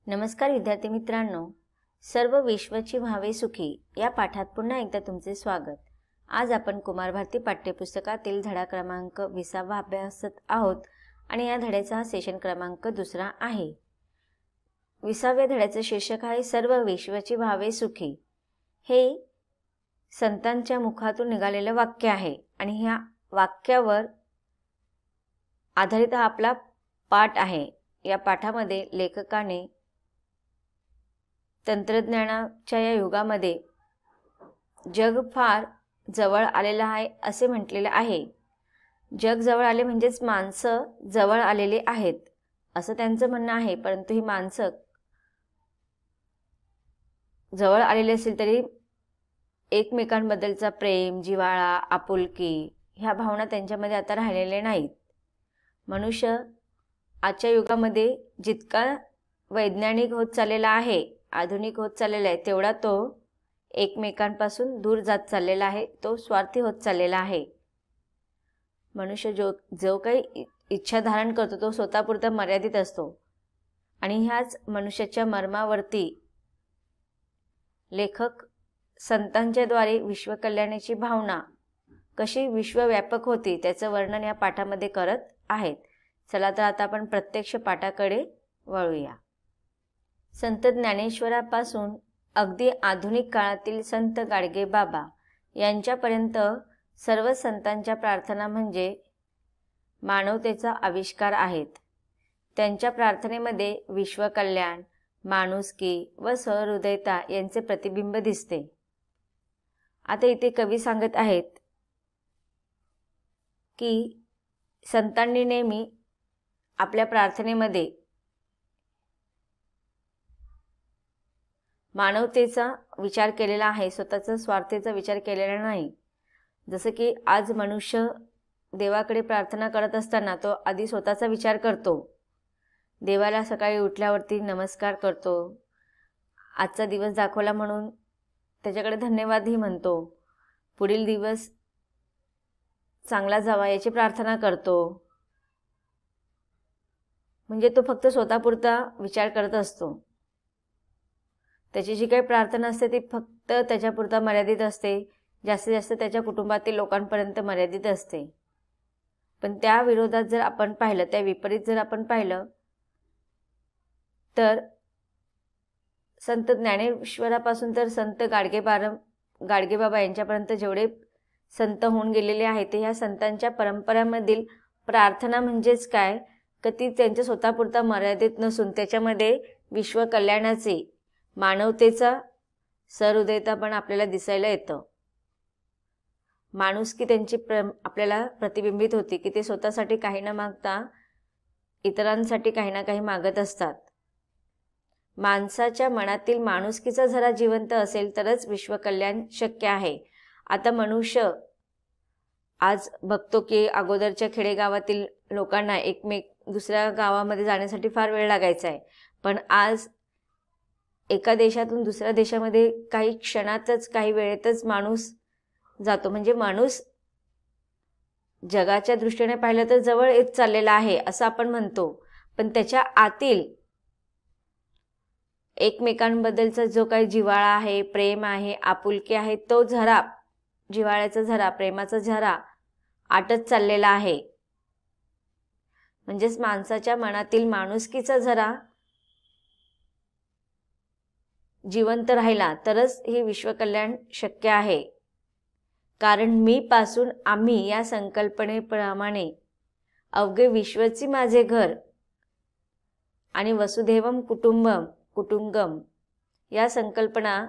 नमस्कार विद्यार्थी मित्रांनो, सर्व विश्वाची व्हावे सुखी या पाठात पुन्हा एकदा तुमचे स्वागत। आज आपण कुमार भारती पाठ्यपुस्तकातील धडा क्रमांक 20 अभ्यासत आहोत आणि या धड्याचा हा सेशन क्रमांक 2 आहे। 20व्या धड्याचे शीर्षक आहे सर्व विश्वाची व्हावे सुखी। हे संतांच्या मुखातून निघालेले वाक्य आहे आणि ह्या वाक्यावर आधारित हा आपला पाठ आहे। या पाठामध्ये लेखकाने तंत्रज्ञानाच्या या युगामध्ये जग फार जवळ आलेलं आहे असे म्हटलेले आहे। जग जवळ आले म्हणजेच माणसं जवळ आलेली आहेत असं त्यांचं म्हणणं आहे, परंतु ही माणसं जवळ आलेली असेल तरी एकमेकांबद्दलचा प्रेम, जिव्हाळा, आपुलकी ह्या भावना त्यांच्यामध्ये आता राहिलेल्या नाहीत। मनुष्य आजच्या युगामध्ये जितका वैज्ञानिक होत चाललेला आहे, आधुनिक होत चाललेला आहे, तेवढा तो एकमेकांपासून दूर जात चाललेला आहे, तो स्वार्थी होत चाललेला आहे। मनुष्य जो काही इच्छा धारण करतो तो स्वतःपुरता मर्यादित असतो आणि ह्याच मनुष्याच्या मर्मावरती लेखक संतांच्या द्वारे विश्वकल्याणाची भावना कशी विश्वव्यापक होती त्याचं वर्णन या पाठामध्ये करत आहेत। चला तर आता आपण प्रत्यक्ष पाठाकडे वळूया। संत ज्ञानेश्वरापासून अगदी आधुनिक काळातील संत गाडगेबाबा यांच्यापर्यंत सर्व संतांच्या प्रार्थना म्हणजे मानवतेचा आविष्कार आहेत। त्यांच्या प्रार्थनेमध्ये विश्वकल्याण, माणुसकी व सहृदयता यांचे प्रतिबिंब दिसते। आता इथे कवी सांगत आहेत की संतांनी नेहमी आपल्या प्रार्थनेमध्ये मानवतेचा विचार केलेला आहे, स्वतःचा स्वार्थेचा विचार केलेला नाही। जसं की आज मनुष्य देवाकडे प्रार्थना करत असताना तो आधी स्वतःचा विचार करतो, देवाला सकाळी उठल्यावरती नमस्कार करतो, आजचा दिवस दाखवला म्हणून त्याच्याकडे धन्यवादही म्हणतो, पुढील दिवस चांगला जावा याची प्रार्थना करतो। म्हणजे तो फक्त स्वतःपुरता विचार करत असतो। त्याची जी काही प्रार्थना असते ती फक्त त्याच्यापुरता मर्यादित असते, जास्तीत जास्त त्याच्या कुटुंबातील लोकांपर्यंत मर्यादित असते। पण त्या विरोधात जर आपण पाहिलं, त्या विपरीत जर आपण पाहिलं तर संत ज्ञानेश्वरापासून तर संत गाडगेबाबा यांच्यापर्यंत जेवढे संत होऊन गेलेले आहेत ते ह्या संतांच्या परंपरामधील प्रार्थना म्हणजेच काय की ती त्यांच्या स्वतःपुरता मर्यादित नसून त्याच्यामध्ये विश्वकल्याणाचे, मानवतेचा सहृदयता पण आपल्याला दिसायला येतं। माणुसकी त्यांची आपल्याला प्रतिबिंबित होती की ते स्वतःसाठी काही न मागता इतरांसाठी काही ना काही मागत असतात। माणसाच्या मनातील माणुसकीचा झरा जिवंत असेल तरच विश्वकल्याण शक्य आहे। आता मनुष्य आज बघतो की अगोदरच्या खेडेगावातील लोकांना दुसऱ्या गावामध्ये जाण्यासाठी फार वेळ लागायचा आहे, पण आज एका देशातून दुसऱ्या देशामध्ये काही क्षणातच, काही वेळेतच माणूस जातो। म्हणजे माणूस जगाच्या दृष्टीने पाहिलं तर जवळ येत चाललेला आहे असं आपण म्हणतो, पण त्याच्या आतील एकमेकांबद्दलचा जो काही जिव्हाळा आहे, प्रेम आहे, आपुलकी आहे, तो झरा, जिव्हाळ्याचा झरा, प्रेमाचा झरा आटत चाललेला आहे। म्हणजेच माणसाच्या मनातील माणुसकीचा झरा जिवंत राहिला तरच हे विश्वकल्याण शक्य आहे। कारण मी पासून आम्ही या संकल्पनेप्रमाणे अवघे विश्वची माझे घर आणि वसुधैवम कुटुंबम या संकल्पना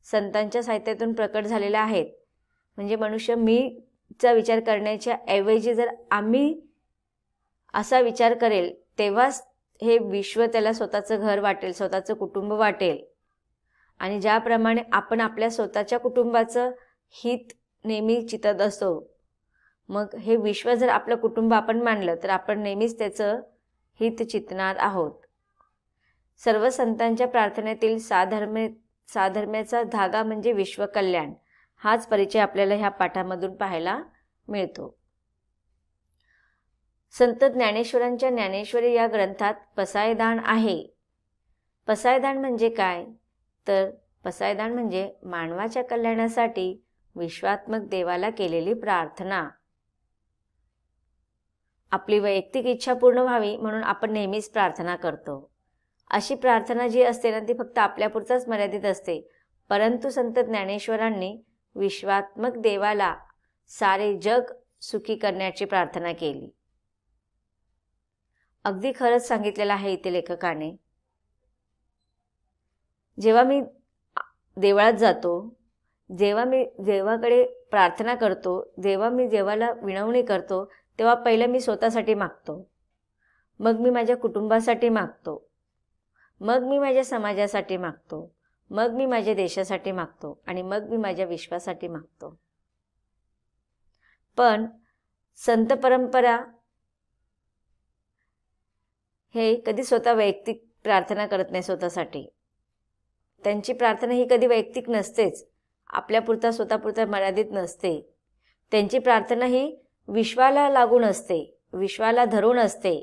संतांच्या साहित्यातून प्रकट झालेल्या आहेत। म्हणजे मनुष्य मीचा विचार करण्याच्या ऐवजी जर आम्ही असा विचार करेल तेव्हाच हे विश्व त्याला स्वतःचं घर वाटेल, स्वतःचं कुटुंब वाटेल। आणि ज्याप्रमाणे आपण आपल्या स्वतःच्या कुटुंबाचं हित नेहमी चितत असतो, मग हे विश्व जर आपलं कुटुंब आपण मानलं तर आपण नेहमीच त्याचं हित चितणार आहोत। सर्व संतांच्या प्रार्थनेतील साधर्म्याचा धागा म्हणजे विश्वकल्याण, हाच परिचय आपल्याला ह्या पाठामधून पाहायला मिळतो। संत ज्ञानेश्वरांच्या ज्ञानेश्वरी या ग्रंथात पसायदान आहे पसायदान म्हणजे काय? तर पसायदान म्हणजे मानवाच्या कल्याणासाठी विश्वात्मक देवाला केलेली प्रार्थना. आपली वैयक्तिक इच्छा पूर्ण व्हावी म्हणून आपण नेहमीच प्रार्थना करतो. अशी प्रार्थना जी असते ना ती फक्त आपल्यापुरताच मर्यादित असते. परंतु संत ज्ञानेश्वरांनी विश्वात्मक देवाला सारे जग सुखी करण्याची प्रार्थना केली. अगदी खरंच सांगितलेलं आहे इथे लेखकाने. जेव्हा मी देवळात जातो, जेव्हा मी देवाकडे प्रार्थना करतो, जेव्हा मी देवाला विनवणी करतो, तेव्हा पहिलं मी स्वतःसाठी मागतो, मग मी माझ्या कुटुंबासाठी मागतो, मग मी माझ्या समाजासाठी मागतो, मग मी माझ्या देशासाठी मागतो आणि मग मी माझ्या विश्वासाठी मागतो. पण संत परंपरा हे कधी स्वतः वैयक्तिक प्रार्थना करत नाही स्वतःसाठी. त्यांची प्रार्थना ही कधी वैयक्तिक नसतेच, आपल्यापुरता स्वतःपुरता मर्यादित नसते. त्यांची प्रार्थना ही विश्वाला लागून असते, विश्वाला धरून असते.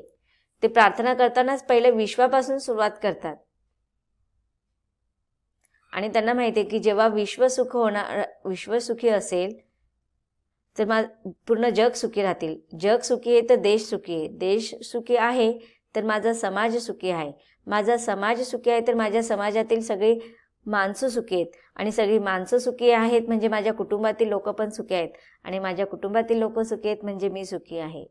ते प्रार्थना करतानाच पहिले विश्वापासून सुरुवात करतात आणि त्यांना माहिती आहे की जेव्हा विश्व सुखी असेल तर पूर्ण जग सुखी राहतील. जग सुखी आहे तर देश सुखी आहे, देश सुखी आहे तर माझा समाज सुखी आहे, माझा समाज सुखी आहे तर माझ्या समाजातील सगळी माणसं सुखी आहेत आणि सगळी माणसं सुखी आहेत म्हणजे माझ्या कुटुंबातील लोक पण सुखी आहेत आणि माझ्या कुटुंबातील लोक सुखी आहेत म्हणजे मी सुखी आहे.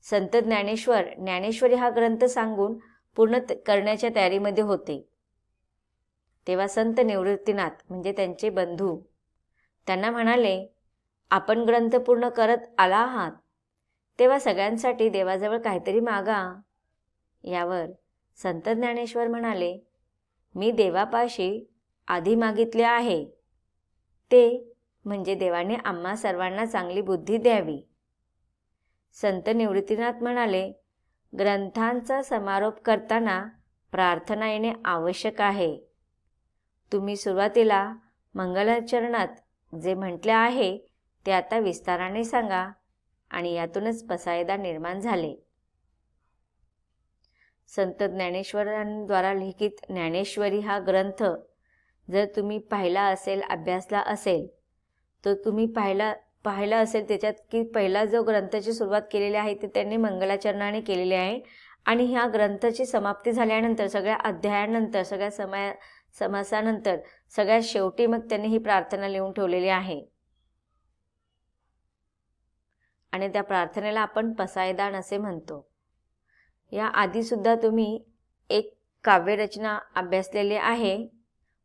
संत ज्ञानेश्वरी हा ग्रंथ सांगून पूर्ण करण्याच्या तयारीमध्ये होते. तेव्हा संत निवृत्तीनाथ म्हणजे त्यांचे बंधू त्यांना म्हणाले, आपण ग्रंथ पूर्ण करत आला आहात तेव्हा सगळ्यांसाठी देवाजवळ काहीतरी मागा. यावर संत ज्ञानेश्वर म्हणाले, मी देवापाशी आधी मागितले आहे, ते म्हणजे देवाने आम्हा सर्वांना चांगली बुद्धी द्यावी. संत निवृत्तीनाथ म्हणाले, ग्रंथांचा समारोप करताना प्रार्थना येणे आवश्यक आहे. तुम्ही सुरुवातीला मंगलाचरणात जे म्हटले आहे ते आता विस्ताराने सांगा आणि यातूनच पसायदान निर्माण झाले. संत ज्ञानेश्वरांद्वारा लिखित ज्ञानेश्वरी हा ग्रंथ जर तुम्ही पाहिला असेल, अभ्यासला असेल तर तुम्ही पाहिला असेल त्याच्यात की पहिला जो ग्रंथाची सुरुवात केलेली आहे ते त्यांनी मंगलाचरणाने केलेली आहे आणि ह्या ग्रंथाची समाप्ती झाल्यानंतर सगळ्या अध्यायानंतर सगळ्या समासानंतर सगळ्यात शेवटी मग त्यांनी ही प्रार्थना लिहून ठेवलेली आहे आणि त्या प्रार्थनेला आपण पसायदान असे म्हणतो. या आधी सुद्धा तुम्ही एक काव्यरचना अभ्यासलेली आहे,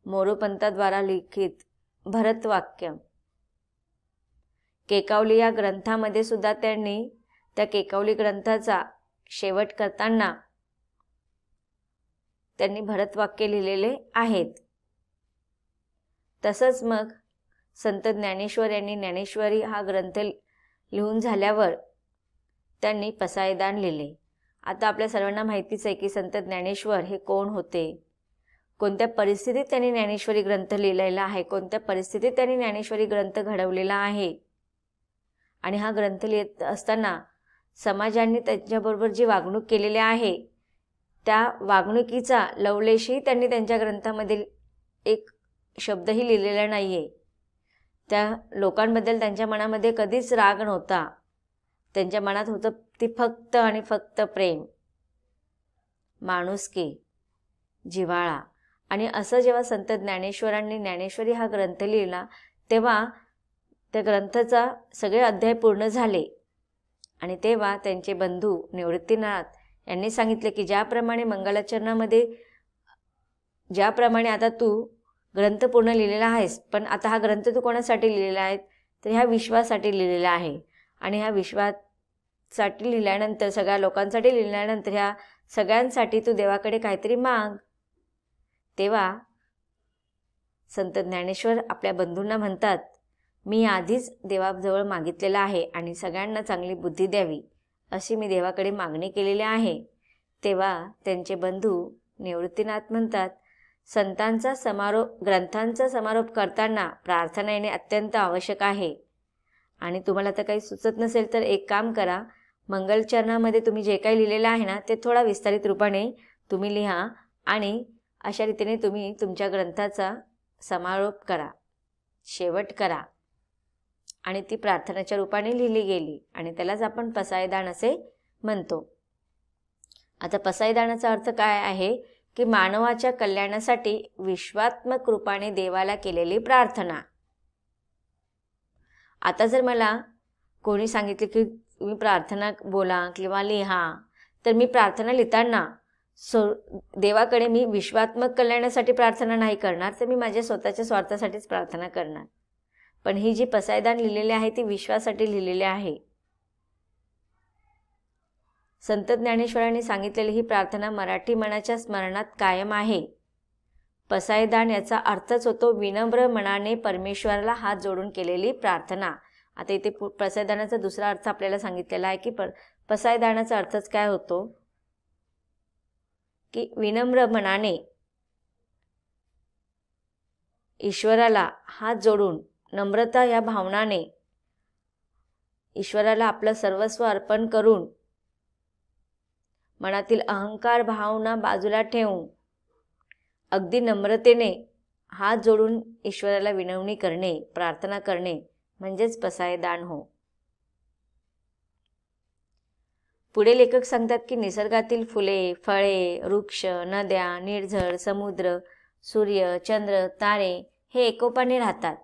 मोरोपंताद्वारा लिखित भरतवाक्य. केकावली या ग्रंथामध्ये सुद्धा त्यांनी त्या केकावली ग्रंथाचा शेवट करताना त्यांनी भरतवाक्य लिहिलेले आहेत. तसंच मग संत ज्ञानेश्वर यांनी ज्ञानेश्वरी हा ग्रंथ लिहून झाल्यावर त्यांनी पसायदान लिहिले. आता आपल्या सर्वांना माहितीच आहे की संत ज्ञानेश्वर हे कोण होते, कोणत्या परिस्थितीत त्यांनी ज्ञानेश्वरी ग्रंथ लिहिलेला आहे, कोणत्या परिस्थितीत त्यांनी ज्ञानेश्वरी ग्रंथ घडवलेला आहे आणि हा ग्रंथ लिहित असताना समाजाने त्यांच्याबरोबर जी वागणूक केलेली आहे त्या वागणुकीचा लवलेशही त्यांनी त्यांच्या ग्रंथामध्ये एक शब्दही लिहिलेला नाही आहे. त्या लोकांबद्दल त्यांच्या मनामध्ये कधीच राग नव्हता, त्यांच्या मनात होतं ती फक्त आणि फक्त प्रेम, माणुसकी, जिव्हाळा. आणि असं जेव्हा संत ज्ञानेश्वरांनी ज्ञानेश्वरी हा ग्रंथ लिहिला तेव्हा त्या ग्रंथाचा सगळे अध्याय पूर्ण झाले आणि तेव्हा त्यांचे बंधू निवृत्तीनाथ यांनी सांगितले की ज्याप्रमाणे मंगलाचरणामध्ये ज्याप्रमाणे आता तू ग्रंथ पूर्ण लिहिलेला आहेस, पण आता हा ग्रंथ तू कोणासाठी लिहिलेला आहे तर ह्या विश्वासाठी लिहिलेला आहे आणि ह्या विश्वासाठी लिहिल्यानंतर सगळ्या लोकांसाठी लिहिल्यानंतर ह्या सगळ्यांसाठी तू देवाकडे काहीतरी माग. तेव्हा संत ज्ञानेश्वर आपल्या बंधूंना म्हणतात, मी आधीच देवाजवळ मागितलेलं आहे आणि सगळ्यांना चांगली बुद्धी द्यावी अशी मी देवाकडे मागणी केलेली आहे. तेव्हा त्यांचे बंधू निवृत्तीनाथ म्हणतात, ग्रंथांचा समारोप करताना प्रार्थना येणे अत्यंत आवश्यक आहे आणि तुम्हाला तर काही सुचत नसेल तर एक काम करा, मंगलचरणामध्ये तुम्ही जे काही लिहिलेलं आहे ना ते थोडा विस्तारित रूपाने तुम्ही लिहा आणि अशा रीतीने तुम्ही तुमच्या ग्रंथाचा समारोप करा, शेवट करा. आणि ती प्रार्थनेच्या रूपाने लिहिली गेली आणि त्यालाच आपण पसायदान असे म्हणतो. आता पसायदानाचा अर्थ काय आहे की मानवाच्या कल्याणासाठी विश्वात्मक रूपाने देवाला केलेली प्रार्थना. आता जर मला कोणी सांगितले की तुम्ही प्रार्थना बोला किंवा लिहा, तर मी प्रार्थना लिहिताना देवाकडे मी विश्वात्मक कल्याणासाठी प्रार्थना नाही करणार, तर मी माझ्या स्वतःच्या स्वार्थासाठीच प्रार्थना करणार. पण ही जी पसायदान लिहिलेली आहे ती विश्वासाठी लिहिलेली आहे. संत ज्ञानेश्वरांनी सांगितलेली ही प्रार्थना मराठी मनाच्या स्मरणात कायम आहे. पसायदान याचा अर्थच होतो विनम्र मनाने परमेश्वराला हात जोडून केलेली प्रार्थना. आता इथे पसायदानाचा दुसरा अर्थ आपल्याला सांगितलेला आहे की पसायदानाचा अर्थच काय होतो की विनम्र मनाने ईश्वराला हात जोडून नम्रता या भावनाने ईश्वराला आपलं सर्वस्व अर्पण करून मनातील अहंकार भावना बाजूला ठेवून अगदी नम्रतेने हात जोडून ईश्वराला विनवणी करणे, प्रार्थना करणे म्हणजेच पसायदान हो. पुढे लेखक सांगतात की निसर्गातील फुले, फळे, वृक्ष, नद्या, निर्झर, समुद्र, सूर्य, चंद्र, तारे हे एकोपाने राहतात.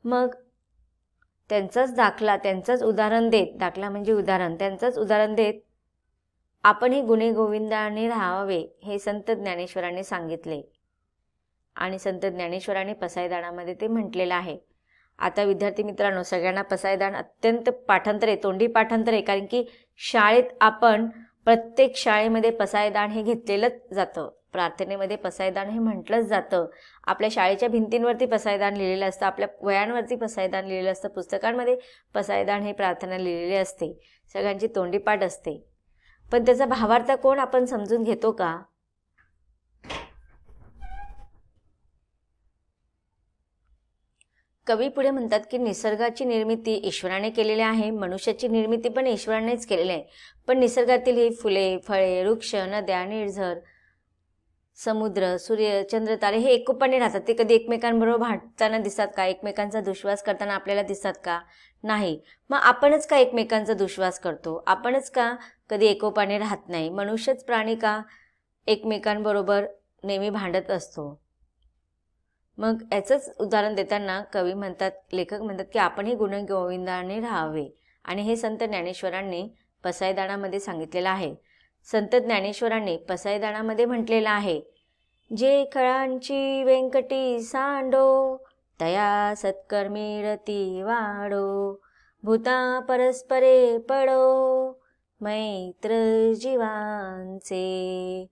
मग त्यांचाच दाखला, त्यांचंच उदाहरण देत, दाखला म्हणजे उदाहरण, त्यांचंच उदाहरण देत आपणही गुणे गोविंदाने राहावे हे संत ज्ञानेश्वरांनी सांगितले आणि संत ज्ञानेश्वरांनी पसायदानामध्ये ते म्हटलेलं आहे. आता विद्यार्थी मित्रांनो, सगळ्यांना पसायदान अत्यंत पाठांतर आहे, तोंडी पाठांतर आहे, कारण की शाळेत आपण प्रत्येक शाळेमध्ये पसायदान हे घेतलेलंच जातं. प्रार्थनेमध्ये पसायदान हे म्हटलंच जातं. आपल्या शाळेच्या भिंतींवरती पसायदान लिहिलेलं असतं, आपल्या वह्यांवरती पसायदान लिहिलेलं असतं, पुस्तकांमध्ये पसायदान हे प्रार्थना लिहिलेली असते, सगळ्यांची तोंडीपाठ असते. पण त्याचा भावार्थ कोण आपण समजून घेतो का? कवी पुढे म्हणतात की निसर्गाची निर्मिती ईश्वराने केलेली आहे, मनुष्याची निर्मिती पण ईश्वरानेच केलेली आहे. पण निसर्गातील ही फुले, फळे, वृक्ष, नद्या, निर्झर, समुद्र, सूर्य, चंद्र, तारे हे एकोपाने राहतात. ते कधी एकमेकांबरोबर भांडताना दिसतात का? एकमेकांचा दुश्वास करताना आपल्याला दिसतात का? नाही. मग आपणच का एकमेकांचा दुश्वास करतो? आपणच का कधी एकोपाने राहत नाही? मनुष्यच प्राणी का एकमेकांबरोबर नेहमी भांडत असतो? मग याचंच उदाहरण देताना कवी म्हणतात, लेखक म्हणतात की आपणही गुण गोविंदाने राहावे आणि हे संत ज्ञानेश्वरांनी पसायदानामध्ये सांगितलेलं आहे. संत ज्ञानेश्वरांनी पसायदानामध्ये म्हटलेलं आहे, जे खळांची व्यंकटी सांडो तया सत्कर्मी रती वाढो, भूता परस्परे पडो मैत्र जीवांचे,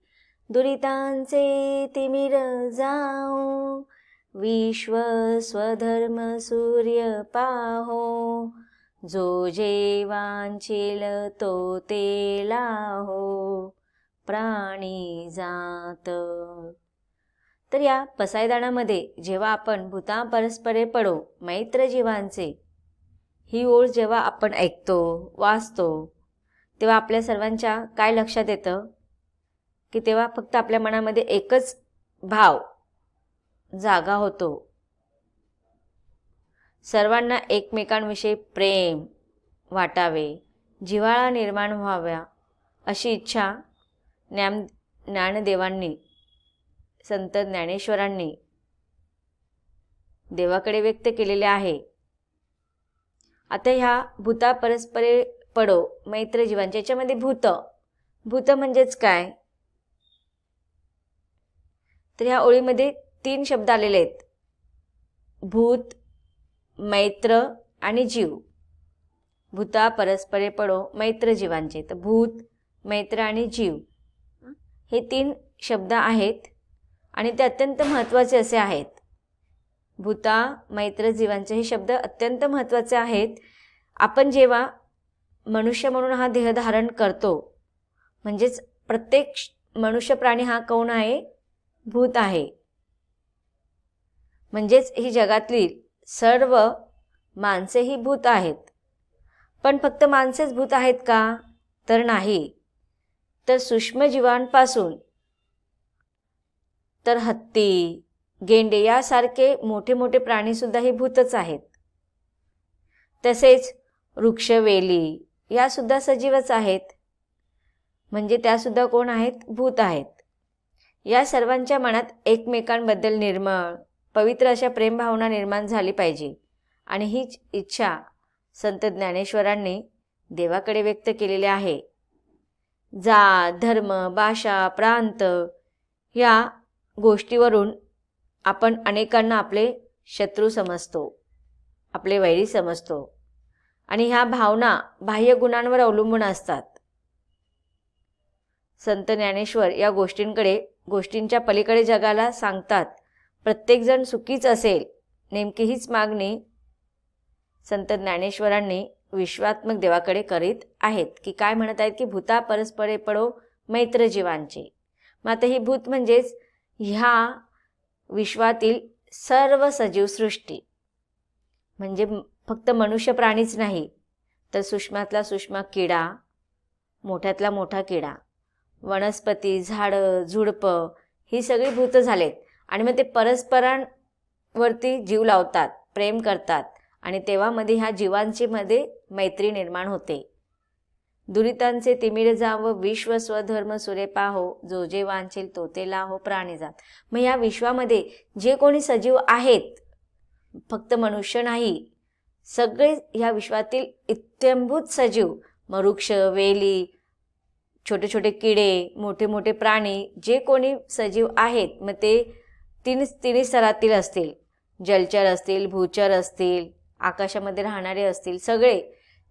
दुरितांचे तिमिर जाओ विश्व स्वधर्म सूर्य पाहो, जो जे वांछील तो ते लाहो प्राणी जात. तर या पसायदानामध्ये जेव्हा आपण भूता परस्परे पडो मैत्र जीवांचे ही ओळ जेव्हा आपण ऐकतो, वाचतो, तेव्हा आपल्या सर्वांच्या काय लक्षात येतं की तेव्हा फक्त आपल्या मनामध्ये एकच भाव जागा होतो, सर्वांना एकमेकांविषयी प्रेम वाटावे, जिव्हाळा निर्माण व्हावा अशी इच्छा ज्ञानदेवांनी, संत ज्ञानेश्वरांनी देवाकडे व्यक्त केलेले आहे. आता ह्या भूता परस्परे पडो मैत्र जीवांच्या याच्यामध्ये भूत म्हणजेच काय? तर ह्या ओळीमध्ये 3 शब्द आलेले आहेत, भूत, मैत्र आणि जीव. भूता परस्परे पडो मैत्र जीवांचे. तर भूत, मैत्र आणि जीव हे 3 शब्द आहेत आणि ते अत्यंत महत्त्वाचे असे आहेत. भूता, मैत्र, जीवांचे हे शब्द अत्यंत महत्त्वाचे आहेत. आपण जेव्हा मनुष्य म्हणून हा देह धारण करतो, म्हणजेच प्रत्येक मनुष्य प्राणी हा कोण आहे? भूत आहे. म्हणजेच ही जगातली सर्व माणसे ही भूत आहेत. पण फक्त माणसेच भूत आहेत का? तर नाही. तर सूक्ष्मजीवांपासून तर हत्ती, गेंडे यासारखे मोठे मोठे प्राणीसुद्धा हे भूतच आहेत. तसेच वृक्ष, वेली यासुद्धा सजीवच आहेत. म्हणजे त्यासुद्धा कोण आहेत? भूत आहेत. या सर्वांच्या मनात एकमेकांबद्दल निर्मळ पवित्र अशा प्रेमभावना निर्माण झाली पाहिजे. आणि हीच इच्छा संत ज्ञानेश्वरांनी देवाकडे व्यक्त केलेली आहे. जात, धर्म, भाषा, प्रांत या गोष्टीवरून आपण अनेकांना आपले शत्रू समजतो, आपले वैरी समजतो. आणि ह्या भावना बाह्य गुणांवर अवलंबून असतात. संत ज्ञानेश्वर या गोष्टींच्या पलीकडे जगाला सांगतात, प्रत्येकजण सुखीच असेल. नेमकी हीच मागणी संत ज्ञानेश्वरांनी विश्वात्मक देवाकडे करीत आहेत. की काय म्हणत आहेत? की भूता परस्परे पडो मैत्र जीवांचे. मग आता ही भूत म्हणजेच ह्या विश्वातील सर्व सजीव सृष्टी. म्हणजे फक्त मनुष्य प्राणीच नाही, तर सूक्ष्मातला सूक्ष्म किडा, मोठ्यातला मोठा किडा, वनस्पती, झाडं, झुडपं ही सगळी भूत झालेत. आणि मग ते परस्परांवरती जीव लावतात, प्रेम करतात. आणि तेव्हा मध्ये ह्या जीवांची मध्ये मैत्री निर्माण होते. दुरितांचे तिमिर जाव विश्व स्वधर्म सुरे पाहो, जो जे वांछेल तो ते लाहो प्राणी जात. मग या विश्वामध्ये जे कोणी सजीव आहेत, फक्त मनुष्य नाही, सगळे ह्या विश्वातील इत्थंभूत सजीव, वृक्ष, वेली, छोटे छोटे किडे, मोठे मोठे प्राणी, जे कोणी सजीव आहेत, मग ते तिन्ही स्तरातील असतील, जलचर असतील, भूचर असतील, आकाशामध्ये राहणारे असतील, सगळे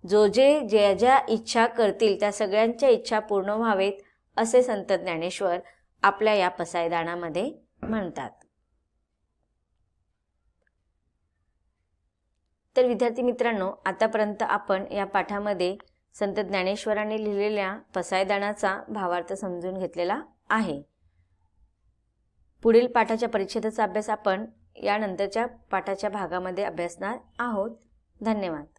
ज्या ज्या इच्छा करतील त्या सगळ्यांच्या इच्छा पूर्ण व्हावेत असे संत ज्ञानेश्वर आपल्या या पसायदानामध्ये म्हणतात. तर विद्यार्थी मित्रांनो, आतापर्यंत आपण या पाठामध्ये संत ज्ञानेश्वरांनी लिहिलेल्या पसायदानाचा भावार्थ समजून घेतलेला आहे. पुढील पाठाच्या परिच्छेदाचा अभ्यास आपण यानंतरच्या पाठाच्या भागामध्ये अभ्यासणार आहोत. धन्यवाद.